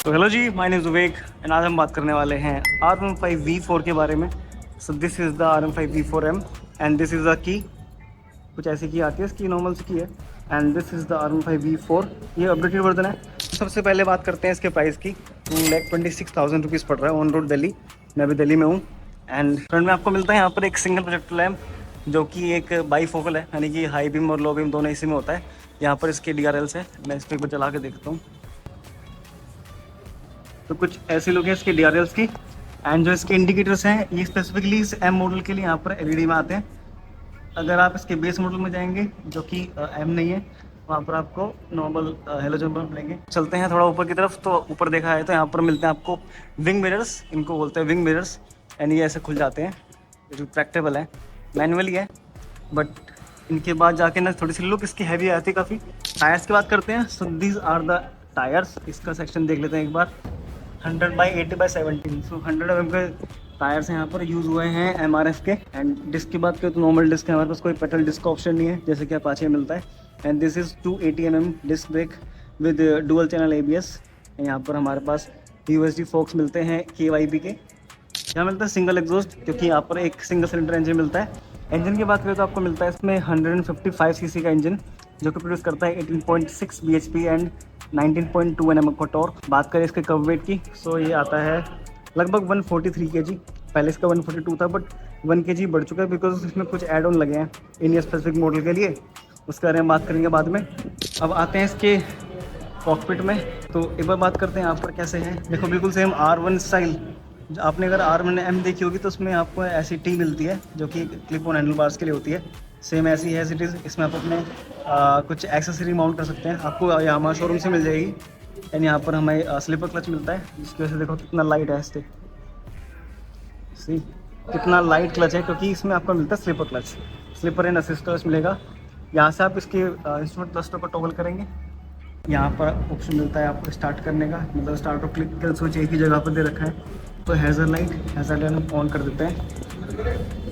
तो हेलो जी, my name is Vivek and आज हम बात करने वाले हैं R15V4 के बारे में। So this is the R15V4M and this is the key. कुछ ऐसी की आती है, इसकी नॉर्मल सी की है and this is the R15V4। ये अपडेटेड वर्जन है। सबसे पहले बात करते हैं इसके प्राइस की। 2,26,000 रुपीज़ पड़ रहा है ऑन रोड दिल्ली। मैं अभी दिल्ली में हूँ एंड फ्रंट में आपको मिलता है यहाँ पर एक सिंगल प्रोजेक्टर लैम्प जो कि एक बाईफोकल है, यानी कि हाई बीम और लो बीम दोनों इसी में होता है। यहाँ पर इसके DRLs है। मैं इस पर एक बार चला के देखता हूँ। तो कुछ ऐसे लोग हैं इसके DRLs की एंड जो इसके इंडिकेटर्स हैं ये स्पेसिफिकली इस M मॉडल के लिए यहाँ पर LED में आते हैं। अगर आप इसके बेस मॉडल में जाएंगे जो कि M नहीं है, वहाँ पर आपको नॉर्मल हेलोजन बल्ब मिलेंगे। चलते हैं थोड़ा ऊपर की तरफ, तो ऊपर देखा है तो यहाँ पर मिलते हैं आपको विंग मिरर्स। इनको बोलते हैं विंग मिरर्स एंड ये ऐसे खुल जाते हैं, जो रिट्रैक्टेबल है, मैनुअली है, बट इनके बाद जाके ना थोड़ी सी लुक इसकी हैवी आती है काफ़ी। टायर्स की बात करते हैं, so these are the tyres. इसका सेक्शन देख लेते हैं एक बार। 100/80/17, सो 100 mm के टायर्स यहाँ पर यूज़ हुए हैं MRF के। एंड डिस्क की बात करें तो नॉर्मल डिस्क है हमारे पास, कोई पेटल डिस्क का ऑप्शन नहीं है जैसे कि अपाचे में मिलता है। And this is 280 mm disc brake with dual channel ABS। यहाँ पर हमारे पास USD फोक्स मिलते हैं KYB के। यहाँ मिलता है सिंगल एग्जॉस्ट, क्योंकि यहाँ पर एक सिंगल सिलेंडर इंजन मिलता है। इंजन की बात करें तो आपको मिलता है इसमें 155 cc का इंजन जो कि प्रोड्यूस करता है 18.6 bhp एंड 19.2 Nm का टॉर्क। बात करें इसके कर्व वेट की, सो ये आता है लगभग 143 kg। पहले इसका 142 था, बट 1 kg बढ़ चुका है बिकॉज इसमें कुछ एड ऑन लगे हैं इन स्पेसिफिक मॉडल के लिए। उसके बारे में बात करेंगे बाद में। अब आते हैं इसके कॉकपिट में, तो एक बार बात करते हैं यहाँ पर कैसे है। देखो बिल्कुल सेम R1 स्टाइल। आपने अगर R1M देखी होगी तो उसमें आपको ऐसी टी मिलती है जो कि क्लिप ऑन हैंडल बार्स के लिए होती है। सेम ऐसी है एज इट इज़। इसमें आप अपने कुछ एक्सेसरी माउंट कर सकते हैं, आपको यामाहा शोरूम से मिल जाएगी। एंड यहाँ पर हमें स्लीपर क्लच मिलता है, जिसकी वजह से देखो कितना लाइट है इससे। सी कितना लाइट क्लच है, क्योंकि इसमें आपको मिलता है slipper clutch, slipper and assist clutch मिलेगा। यहाँ से आप इसके इंस्ट्रूमेंट क्लस्टर को टॉगल करेंगे। यहाँ पर ऑप्शन मिलता है आपको स्टार्ट करने का, मतलब स्टार्ट और क्लिक किल स्विच एक ही जगह पर दे रखा है। तो हैज़र लाइट ऑन कर देते हैं।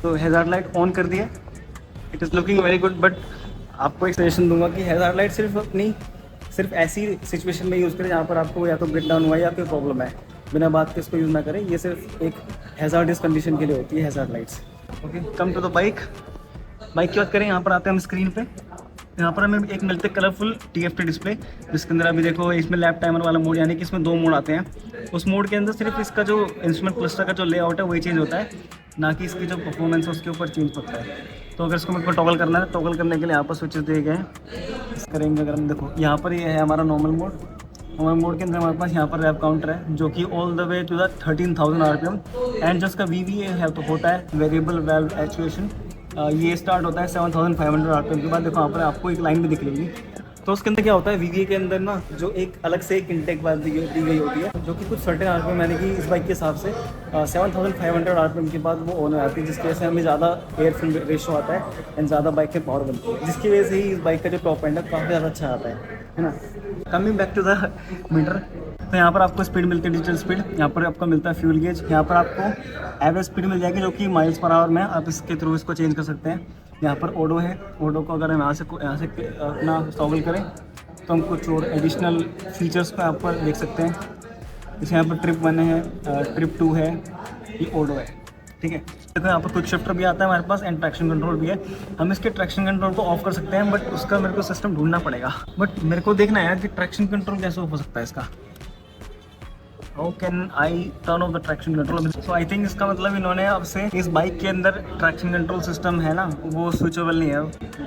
तो हैज़ार्ड लाइट ऑन कर दिया। It is looking very good, but आपको एक सजेशन दूंगा कि हैज़ार्ड लाइट सिर्फ ऐसी सिचुएशन में यूज़ करें जहाँ पर आपको या तो ब्रेक डाउन हुआ है या कोई प्रॉब्लम है। बिना बात के इसको यूज़ ना करें। ये सिर्फ एक हैज़ार्डियस कंडीशन के लिए होती है hazard lights. Okay, come to the bike की बात करें। यहाँ पर आते हैं हम स्क्रीन पे। यहाँ पर हमें एक मिलते हैं कलरफुल TFT डिस्प्ले, जिसके अंदर अभी देखो इसमें लैप टाइमर वाला मोड, यानी कि इसमें 2 मोड आते हैं। उस मोड के अंदर सिर्फ इसका जो इंस्ट्रूमेंट क्लस्टर का जो लेआउट है वही चेंज होता है, ना कि इसकी जो परफॉर्मेंस है उसके ऊपर चेंज होता है। तो अगर इसको मेरे को टॉगल करना है, टॉगल करने के लिए यहाँ पर स्विचेस दिए गए हैं। करेंगे अगर हम, देखो यहाँ पर ये है हमारा नॉर्मल मोड। नॉर्मल मोड के अंदर हमारे पास यहाँ पर रैप काउंटर है जो कि all the way to the 13,000 RPM। And जो इसका VVA है तो होता है वेरिएबल वाल्व एक्चुएशन। ये स्टार्ट होता है 7,500 RPM के बाद। देखो यहाँ पर आपको एक लाइन भी दिख रही है। तो उसके अंदर क्या होता है, VVA के अंदर ना जो एक अलग से एक इनटेक वाल्व दी गई होती है, जो कि कुछ सर्टेन RPM, यानी कि इस बाइक के हिसाब से 7,500 RPM के बाद वो ऑन हो जाती है, जिसकी वजह से हमें ज़्यादा एयर फिल रेशो आता है एंड ज़्यादा बाइक में पावर बनती है, जिसकी वजह से ही इस बाइक का जो टॉप एंड है काफ़ी ज़्यादा अच्छा आता है ना। Coming back to the meter, तो यहाँ पर आपको स्पीड मिलती है, डिजिटल स्पीड। यहाँ पर आपको मिलता है फ्यूल गेज। यहाँ पर आपको एवरेज स्पीड मिल जाएगी जो कि माइल्स पर आवर में। आप इसके थ्रू इसको चेंज कर सकते हैं। यहाँ पर ओडो है। ओडो को अगर हम यहाँ से अपना टॉगल करें तो हम कुछ और एडिशनल फीचर्स को यहाँ पर देख सकते हैं। जैसे यहाँ पर ट्रिप 1 है, ट्रिप 2 है, ये ओडो है, ठीक है। देखो यहाँ पर क्विक शिफ्टर भी आता है हमारे पास एंड ट्रैक्शन कंट्रोल भी है। हम इसके ट्रैक्शन कंट्रोल को ऑफ कर सकते हैं, बट उसका मेरे को सिस्टम ढूंढना पड़ेगा। बट मेरे को देखना है कि ट्रैक्शन कंट्रोल कैसे ऑफ हो सकता है इसका। How can I turn off the traction control. So I think इसका मतलब इन्होंने अब से इस बाइक के अंदर ट्रैक्शन कंट्रोल सिस्टम है ना, वो स्विचेबल नहीं है,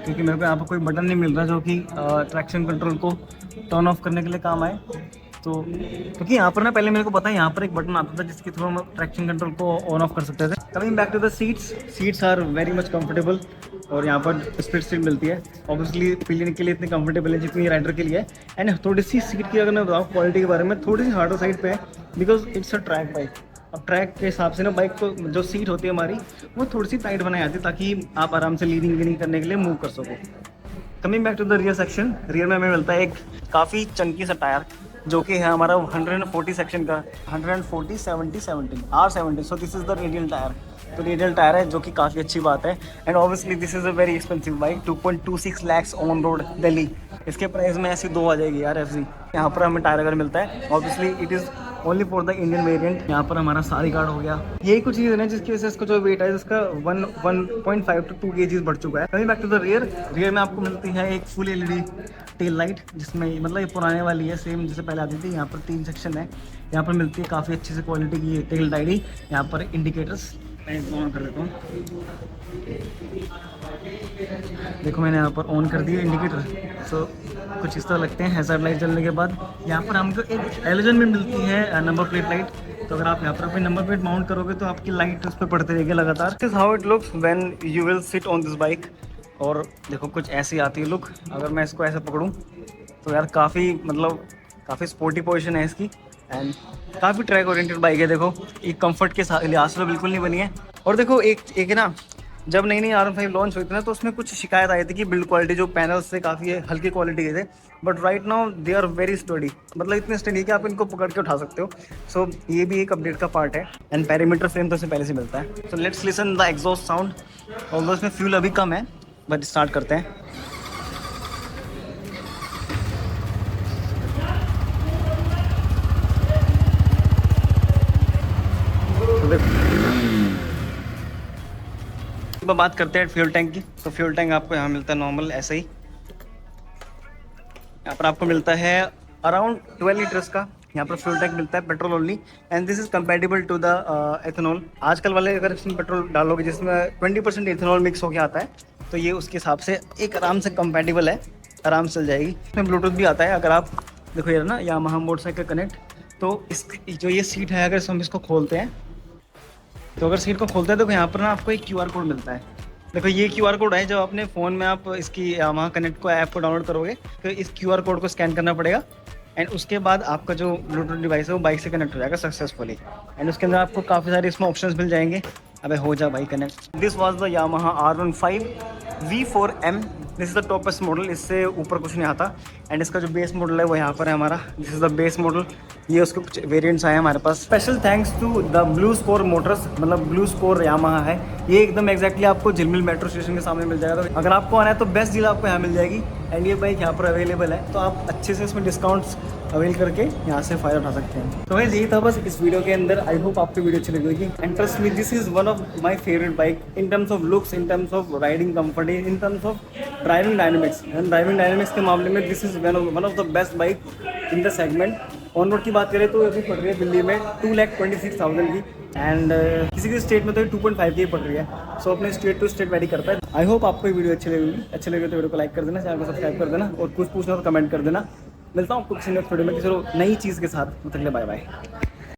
क्योंकि मेरे को यहाँ पर कोई बटन नहीं मिल रहा जो कि ट्रैक्शन कंट्रोल को टर्न ऑफ करने के लिए काम आए। तो क्योंकि यहाँ पर ना पहले मेरे को पता है यहाँ पर एक बटन आता था जिसके थ्रू हम ट्रैक्शन कंट्रोल को ऑन ऑफ कर सकते थे। Coming back to the seats are very much comfortable और यहाँ पर स्प्लिट सीट मिलती है। ऑब्वियसली पिलियन के लिए इतनी कंफर्टेबल है जितनी राइडर के लिए है। एंड थोड़ी सी सीट की अगर मैं बताऊँ क्वालिटी के बारे में, थोड़ी सी हार्डर साइड पे है, because it's a track bike. अब ट्रैक के हिसाब से ना बाइक को जो सीट होती है हमारी वो थोड़ी सी टाइट बनाई जाती है ताकि आप आराम से लीनिंग करने के लिए मूव कर सको। Coming back to the rear section, rear में हमें मिलता है एक काफ़ी चंकी सा टायर जो कि है हमारा 140 सेक्शन का, 140 70 17 R70। So this is the radial tyre तो रेडियल टायर है, जो कि काफ़ी अच्छी बात है। And obviously this is a very expensive bike, 2.26 lakhs on road Delhi. इसके प्राइस में ऐसी 2 आ जाएगी यार एफ सी। यहाँ पर हमें टायर अगर मिलता है, obviously it is only for the Indian variant. यहाँ पर हमारा सारी गार्ड हो गया, यही कुछ चीज़ है ना जिसकी वजह से इसका जो वेट है इसका 1.5 to 2 kg बढ़ चुका है। Coming back to the rear में आपको मिलती है एक फुल एलईडी टेल लाइट, जिसमें मतलब ये पुराने वाली है, सेम जैसे पहले आती थी। यहाँ पर 3 सेक्शन है, यहाँ पर मिलती है काफ़ी अच्छी से क्वालिटी की टेल लाइट ही। यहाँ पर इंडिकेटर्स मैं इसको ऑन कर देता हूँ, देखो मैंने यहाँ पर ऑन कर दिया इंडिकेटर। सो कुछ इस तरह लगते हैं हैज़ार्ड लाइट जलने के बाद। यहाँ पर हमको एक एलोजन में मिलती है नंबर प्लेट लाइट, तो अगर आप यहाँ पर अपनी नंबर प्लेट माउंट करोगे तो आपकी लाइट उस पर पड़ती रहेगी लगातार। This is how it looks when you will sit on this bike. और देखो कुछ ऐसी आती है लुक, अगर मैं इसको ऐसे पकड़ूँ तो यार काफ़ी मतलब काफ़ी स्पोर्टी पोजीशन है इसकी। एंड काफ़ी ट्रैक ओरिएंटेड बाइक है। देखो एक कंफर्ट के लिहाज से बिल्कुल नहीं बनी है। और देखो एक ना, जब नई R15 लॉन्च हुई थी ना, तो उसमें कुछ शिकायत आई थी कि बिल्ड क्वालिटी जो पैनल्स से काफ़ी हल्की क्वालिटी के थे, but right now they are very sturdy, मतलब इतने स्टडी कि आप इनको पकड़ के उठा सकते हो। सो ये भी एक अपडेट का पार्ट है। एंड पेरीमीटर फ्रेम तो इससे पहले से मिलता है। So let's listen the exhaust sound. Although इसमें फ्यूल अभी कम है, बट स्टार्ट करते हैं। तो बात करते हैं फ्यूल टैंक की। तो फ्यूल टैंक आपको यहाँ मिलता है नॉर्मल ऐसे ही। यहाँ पर आपको मिलता है अराउंड 12 लीटर्स का यहाँ पर फ्यूल टैंक मिलता है, petrol only. And this is compatible to the ethanol. आजकल वाले अगर इसमें पेट्रोल डालोगे जिसमें 20% एथेनॉल मिक्स होकर आता है, तो ये उसके हिसाब से एक आराम से कंपेटेबल है, आराम से चल जाएगी। इसमें ब्लूटूथ भी आता है। अगर आप देखो यार ना यामाहा मोटरसाइकिल कनेक्ट, तो इस जो ये सीट है, अगर हम इसको खोलते हैं, तो अगर सीट को खोलते हैं तो यहाँ पर ना आपको एक QR कोड मिलता है। देखो ये QR कोड है, जब अपने फ़ोन में आप इसकी यामाहा कनेक्ट को ऐप को डाउनलोड करोगे तो इस QR कोड को स्कैन करना पड़ेगा। एंड उसके बाद आपका जो ब्लूटूथ डिवाइस है वो बाइक से कनेक्ट हो जाएगा सक्सेसफुली। एंड उसके अंदर आपको काफ़ी सारे इसमें ऑप्शंस मिल जाएंगे। अबे हो जा भाई connect. This was the Yamaha R15 V4M। This is the toppest model, इससे ऊपर कुछ नहीं आता। एंड इसका जो बेस मॉडल है वो यहाँ पर है हमारा। This is the base model. ये उसके कुछ वेरिएंट्स आए हैं हमारे पास। Special thanks to the blue score motors, मतलब ब्लू स्कोर यामाहा है। ये एकदम एग्जैक्टली आपको झिलमिल मेट्रो स्टेशन के सामने मिल जाएगा। तो अगर आपको आना है तो बेस्ट डील आपको यहाँ मिल जाएगी। एंड ये बाइक यहाँ पर अवेलेबल है, तो आप अच्छे से इसमें डिस्काउंट्स अवेल करके यहाँ से फ़ायदा उठा सकते हैं। तो भाई यही था बस इस वीडियो के अंदर। आई होप आपको वीडियो अच्छी लगी होगी। And trust me, this is one of my favourite bike in terms of looks, in terms of riding comfort, in terms of driving dynamics. And driving dynamics के मामले में this is one of the best bike in the segment. On road की बात करें तो अभी पड़ रही है दिल्ली में 2,26,000 की। एंड किसी के स्टेट में तो 2.5 की पड़ रही है। सो अपने स्टेट टू स्टेट वेरी करता है। आई होप आपको ये वीडियो अच्छी लगे तो वीडियो को लाइक कर देना, चैनल को सब्सक्राइब कर देना, और कुछ पूछना तो कमेंट कर देना। मिलता हूँ आपको किसी नेक्स्ट वीडियो में किसी नई चीज़ के साथ। मतलब बाय बाय।